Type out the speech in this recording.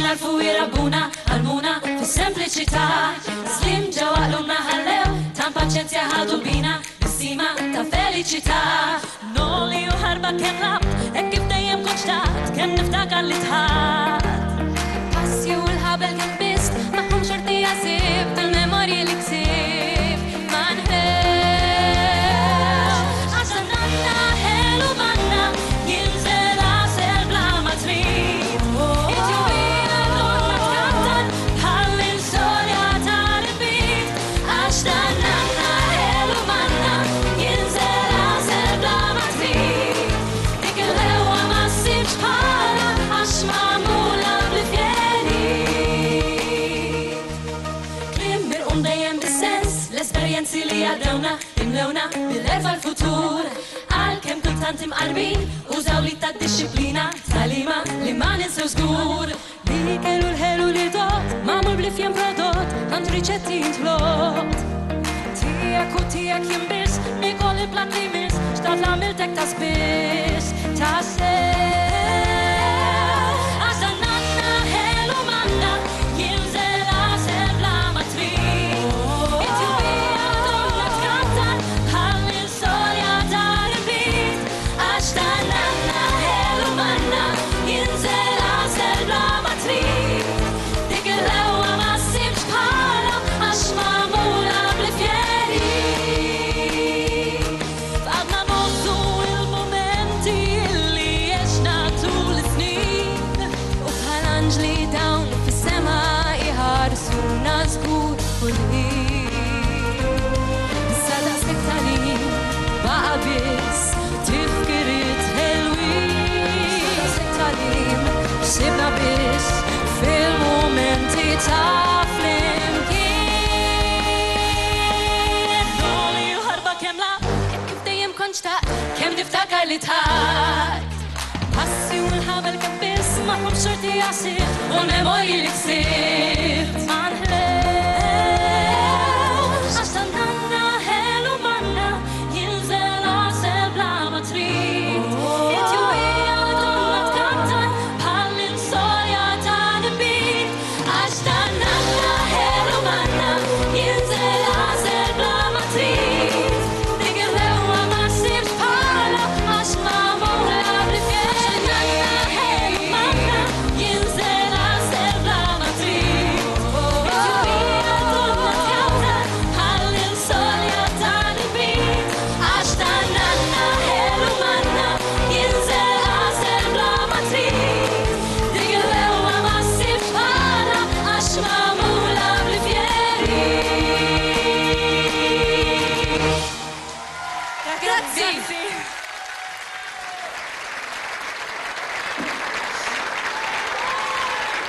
narfu jirabbuna għalmuna fis-sempliċità. Slim ġewwa qlubna ħallew ta' paċenzja ħadu bina bis-sima ta' feliċità. Noli u ħarba kemm labt hekk kif dejjem kont xtaqt kemm niftakar li tħadd. Passi u l-ħabel kemm bist magħhom xorti jasib tal-memorji li ksib ma nħebbx. Għax għandna ħelu manna jinżel għasel bla ma trid. It-jumina donna tkattar bħal il-storja tal-bit. Għax għandna ħelu manna jinżel għasel bla ma trid. Dik il-ħewwa ma ssibx bħala għax magħmula bl-fjeri. Kliem mirqum dejjem bis-sens l-esperjenzi li għaddewna imlewna bil-erfa l-futur. Għalkemm kultant imqarbin użaw li tad-dixxiplina talima li ma ninsew żgur. Li kellu l-ħelu li dot magħmul bl-ifjem prodott tant riċetti jintlott. Tiegħek u tiegħek jien biss mikolli plat li miss x'tat l-għamiltek ta' spiss ta' sew. Għax għandna ħelu manna jinżel għasel bla ma trid. It-jumina donna tkattar bħal il-storja tal-bit. Għax għandna ħelu manna jinżel għasel bla ma trid. Dik il-ħewwa ma ssibx bħala għax magħmula bl-fjeri. F'qadna nozzu il-momenti li għexna tul is-snin u bħal anġli dawn fis-sema iħarsuna żgur kull-ħin. Issa daqshekk tal-ħin baqa' biss tifkiriet ħelwin. Daqshekk tal-ħin sibna biss fil-momenti ta' flimkien. Noli u ħarba kemm laqt hekk kif dejjem kont xtaqt kemm niftakar li tħadd. Passi u l-ħabel kemm biss magħhom xorti jasib u l-memorji li ksibt ma nħebbx. Għax għandna ħelu manna jinżel għasel bla ma trid. It-jumina donna tkattar bħal il-storja tal-bit. Għax għandna ħelu manna jinżel għasel bla ma trid. Dik il-ħewwa ma ssibx bħala għax magħmula bl-fjeri. Għax għandna ħelu manna jinżel għasel bla ma trid. It-jumina donna tkattar bħal il-storja tal-bit. Għax għandna ħelu manna jinżel għasel bla ma trid. Dik il-ħewwa ma ssibx bħala għax magħmula bl-fjeri. Grazzi.